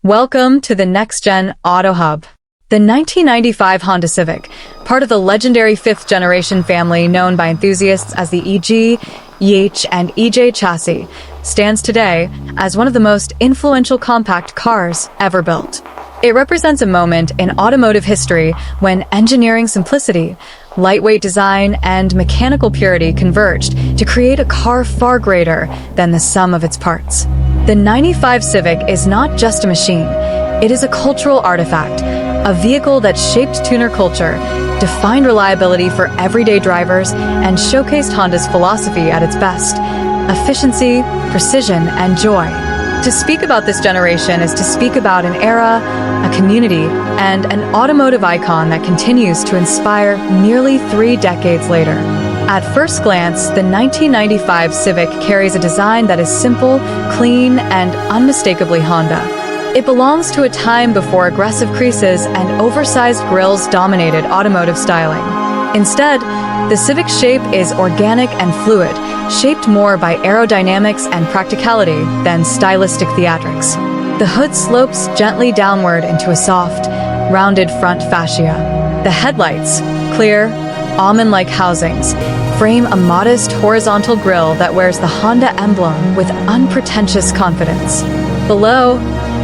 Welcome to the next-gen Auto Hub. The 1995 Honda Civic, part of the legendary fifth-generation family known by enthusiasts as the EG, EH, and EJ chassis, stands today as one of the most influential compact cars ever built. It represents a moment in automotive history when engineering simplicity, lightweight design, and mechanical purity converged to create a car far greater than the sum of its parts. The 95 Civic is not just a machine, it is a cultural artifact, a vehicle that shaped tuner culture, defined reliability for everyday drivers, and showcased Honda's philosophy at its best: efficiency, precision, and joy. To speak about this generation is to speak about an era, a community, and an automotive icon that continues to inspire nearly 3 decades later. At first glance, the 1995 Civic carries a design that is simple, clean, and unmistakably Honda. It belongs to a time before aggressive creases and oversized grilles dominated automotive styling. Instead, the Civic's shape is organic and fluid, shaped more by aerodynamics and practicality than stylistic theatrics. The hood slopes gently downward into a soft, rounded front fascia. The headlights, clear, almond-like housings, frame a modest horizontal grille that wears the Honda emblem with unpretentious confidence. Below,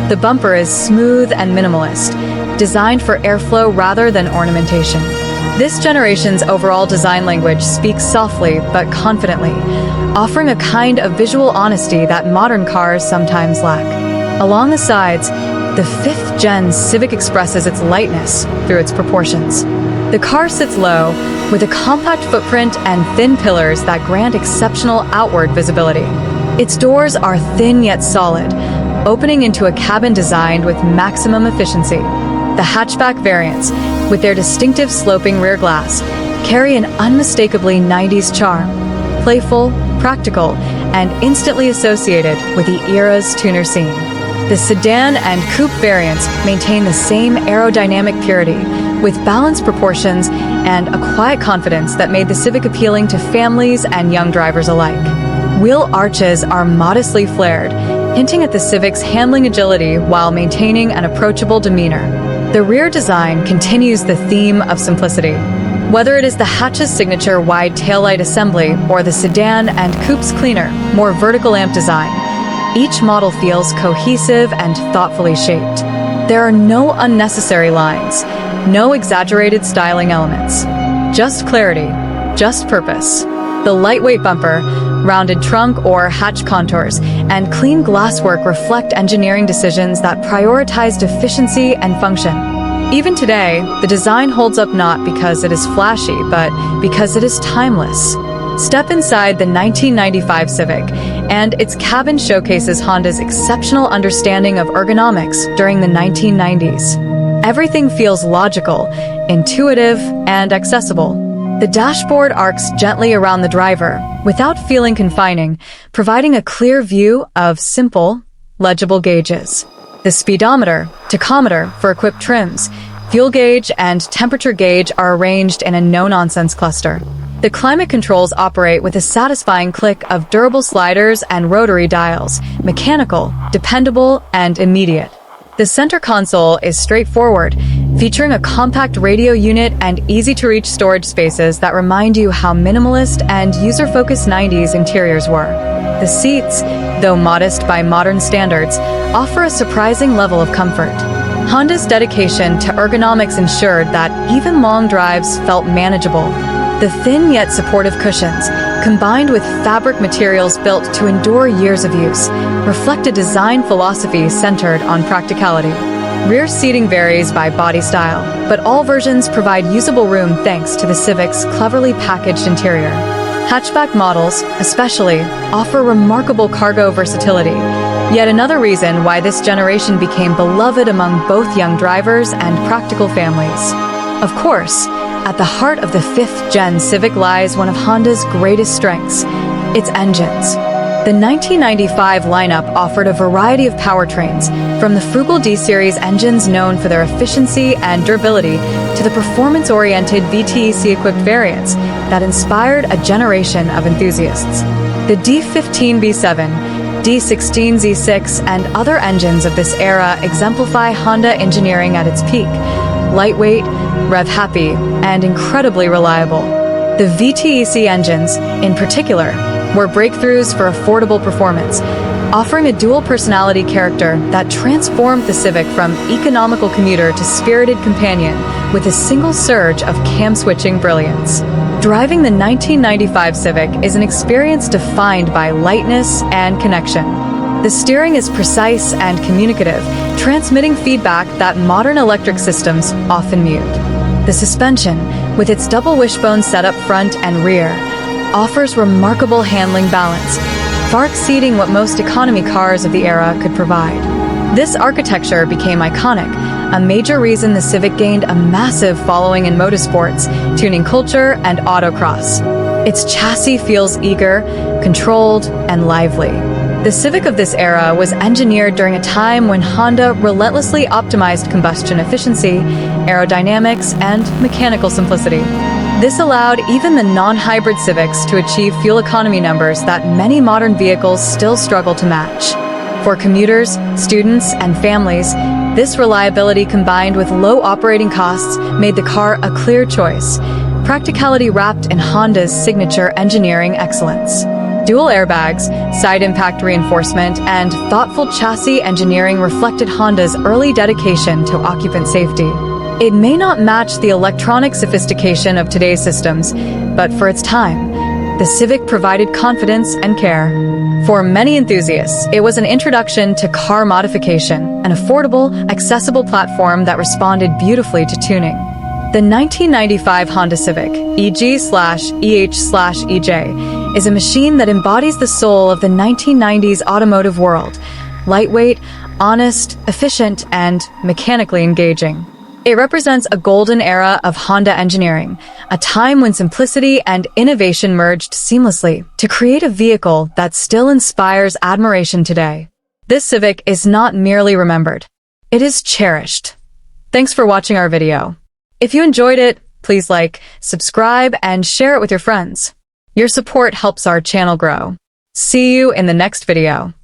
the bumper is smooth and minimalist, designed for airflow rather than ornamentation. This generation's overall design language speaks softly but confidently, offering a kind of visual honesty that modern cars sometimes lack. Along the sides, the 5th Gen Civic expresses its lightness through its proportions. The car sits low, with a compact footprint and thin pillars that grant exceptional outward visibility. Its doors are thin yet solid, opening into a cabin designed with maximum efficiency. The hatchback variants, with their distinctive sloping rear glass, carry an unmistakably 90s charm, playful, practical, and instantly associated with the era's tuner scene. The sedan and coupe variants maintain the same aerodynamic purity, with balanced proportions and a quiet confidence that made the Civic appealing to families and young drivers alike. Wheel arches are modestly flared, hinting at the Civic's handling agility while maintaining an approachable demeanor. The rear design continues the theme of simplicity. Whether it is the hatch's signature wide taillight assembly or the sedan and coupe's cleaner, more vertical amp design, each model feels cohesive and thoughtfully shaped. There are no unnecessary lines, no exaggerated styling elements. Just clarity, just purpose. The lightweight bumper, rounded trunk or hatch contours, and clean glasswork reflect engineering decisions that prioritized efficiency and function. Even today, the design holds up not because it is flashy, but because it is timeless. Step inside the 1995 Civic, and its cabin showcases Honda's exceptional understanding of ergonomics during the 1990s. Everything feels logical, intuitive, and accessible. The dashboard arcs gently around the driver, without feeling confining, providing a clear view of simple, legible gauges. The speedometer, tachometer for equipped trims, fuel gauge, and temperature gauge are arranged in a no-nonsense cluster. The climate controls operate with a satisfying click of durable sliders and rotary dials, mechanical, dependable, and immediate. The center console is straightforward, featuring a compact radio unit and easy-to-reach storage spaces that remind you how minimalist and user-focused 90s interiors were. The seats, though modest by modern standards, offer a surprising level of comfort. Honda's dedication to ergonomics ensured that even long drives felt manageable. The thin yet supportive cushions, combined with fabric materials built to endure years of use, reflect a design philosophy centered on practicality. Rear seating varies by body style, but all versions provide usable room thanks to the Civic's cleverly packaged interior. Hatchback models, especially, offer remarkable cargo versatility, yet another reason why this generation became beloved among both young drivers and practical families. Of course, at the heart of the 5th Gen Civic lies one of Honda's greatest strengths: its engines. The 1995 lineup offered a variety of powertrains, from the frugal D-Series engines known for their efficiency and durability to the performance-oriented VTEC-equipped variants that inspired a generation of enthusiasts. The D15 B7, D16 Z6 and other engines of this era exemplify Honda engineering at its peak. Lightweight, rev-happy, and incredibly reliable. The VTEC engines, in particular, were breakthroughs for affordable performance, offering a dual-personality character that transformed the Civic from economical commuter to spirited companion with a single surge of cam-switching brilliance. Driving the 1995 Civic is an experience defined by lightness and connection. The steering is precise and communicative, transmitting feedback that modern electric systems often mute. The suspension, with its double wishbone setup front and rear, offers remarkable handling balance, far exceeding what most economy cars of the era could provide. This architecture became iconic, a major reason the Civic gained a massive following in motorsports, tuning culture, and autocross. Its chassis feels eager, controlled, and lively. The Civic of this era was engineered during a time when Honda relentlessly optimized combustion efficiency, aerodynamics, and mechanical simplicity. This allowed even the non-hybrid Civics to achieve fuel economy numbers that many modern vehicles still struggle to match. For commuters, students, and families, this reliability combined with low operating costs made the car a clear choice, practicality wrapped in Honda's signature engineering excellence. Dual airbags, side impact reinforcement, and thoughtful chassis engineering reflected Honda's early dedication to occupant safety. It may not match the electronic sophistication of today's systems, but for its time, the Civic provided confidence and care. For many enthusiasts, it was an introduction to car modification, an affordable, accessible platform that responded beautifully to tuning. The 1995 Honda Civic, EG/EH/EJ, is a machine that embodies the soul of the 1990s automotive world. Lightweight, honest, efficient, and mechanically engaging. It represents a golden era of Honda engineering, a time when simplicity and innovation merged seamlessly to create a vehicle that still inspires admiration today. This Civic is not merely remembered. It is cherished. Thanks for watching our video. If you enjoyed it, please like, subscribe, and share it with your friends. Your support helps our channel grow. See you in the next video.